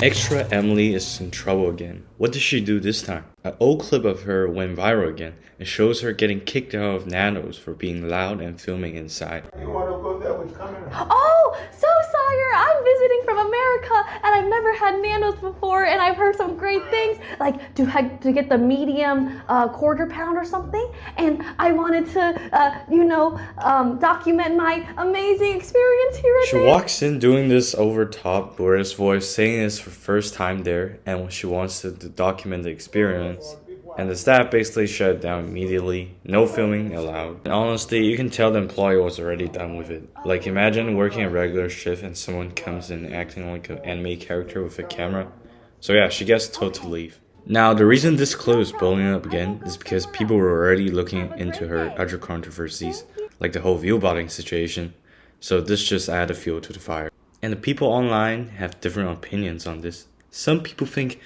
Extra Emily is in trouble again. What did she do this time? An old clip of her went viral again and shows her getting kicked out of Nando's for being loud and filming inside. You want to go there? What's coming? Oh, so Sire, I'm visiting from America and I've never had Nando's before and I've heard some great things, like to get the medium quarter pound or something, and I wanted to, document my amazing experience here at She walks in doing this over top Boris voice, saying it's her first time there and she wants to document the experience. And the staff basically shut it down immediately, no filming allowed. And honestly, you can tell the employee was already done with it. Like, imagine working a regular shift and someone comes in acting like an anime character with a camera. So yeah, she gets told to leave. Now, the reason this clip is blowing up again is because people were already looking into her other controversies, like the whole viewbotting situation. So this just added fuel to the fire. And the people online have different opinions on this. Some people think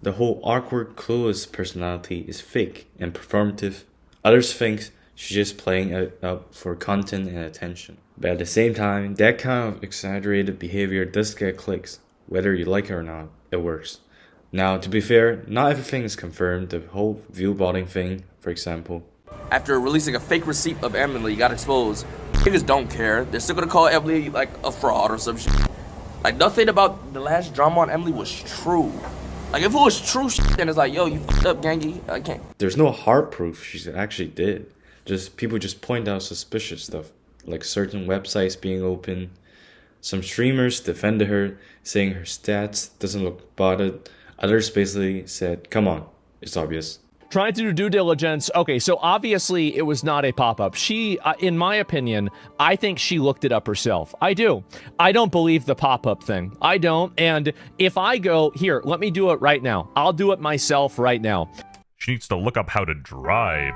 the whole awkward, clueless personality is fake and performative. Others think she's just playing it up for content and attention. But at the same time, that kind of exaggerated behavior does get clicks. Whether you like it or not, it works. Now, to be fair, not everything is confirmed. The whole viewbotting thing, for example. After releasing a fake receipt of Emily got exposed, niggas don't care. They're still gonna call Emily like a fraud or some shit. Like, nothing about the last drama on Emily was true. Like, if it was true shit, then it's like, yo, you fucked up, gangy. I can't. There's no hard proof she actually did. People just point out suspicious stuff, like certain websites being open. Some streamers defended her, saying her stats doesn't look botted. Others basically said, come on, it's obvious. Trying to do due diligence. Okay, so obviously it was not a pop-up. She, in my opinion, I think she looked it up herself. I do. I don't believe the pop-up thing. I don't. And if I go, here, let me do it right now. I'll do it myself right now. She needs to look up how to drive.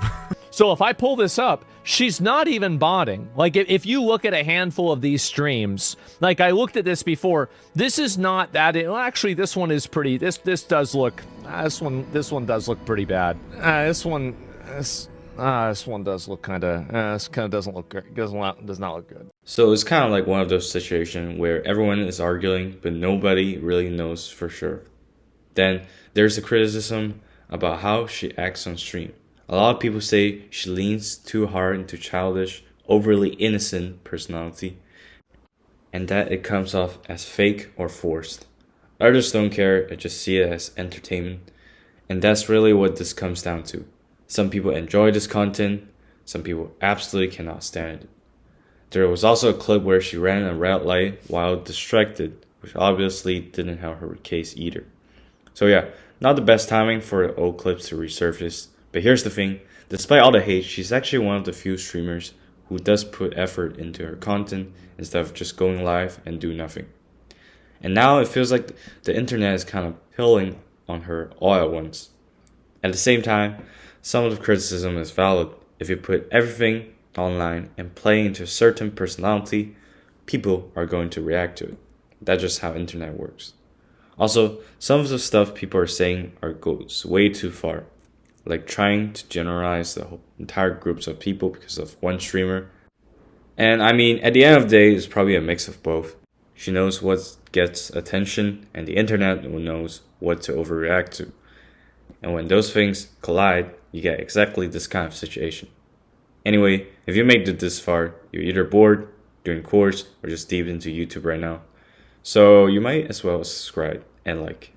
So if I pull this up, she's not even botting. Like, if you look at a handful of these streams, like I looked at this before, this is not that. Well, actually, this one is pretty. This does look. This one does look pretty bad. This one does look kind of. This kind of doesn't look good. Does not look good. So it's kind of like one of those situations where everyone is arguing, but nobody really knows for sure. Then there's the criticism about how she acts on stream. A lot of people say she leans too hard into childish, overly innocent personality, and that it comes off as fake or forced. Others don't care and just see it as entertainment, and that's really what this comes down to. Some people enjoy this content, some people absolutely cannot stand it. There was also a clip where she ran a red light while distracted, which obviously didn't help her case either. So yeah, not the best timing for the old clips to resurface. But here's the thing, despite all the hate, she's actually one of the few streamers who does put effort into her content instead of just going live and do nothing. And now it feels like the internet is kind of pilling on her all at once. At the same time, some of the criticism is valid. If you put everything online and play into a certain personality, people are going to react to it. That's just how internet works. Also, some of the stuff people are saying goes way too far. Like trying to generalize the whole entire groups of people because of one streamer. And I mean, at the end of the day, it's probably a mix of both. She knows what gets attention, and the internet knows what to overreact to. And when those things collide, you get exactly this kind of situation. Anyway, if you made it this far, you're either bored, doing chores, or just deep into YouTube right now. So you might as well subscribe and like.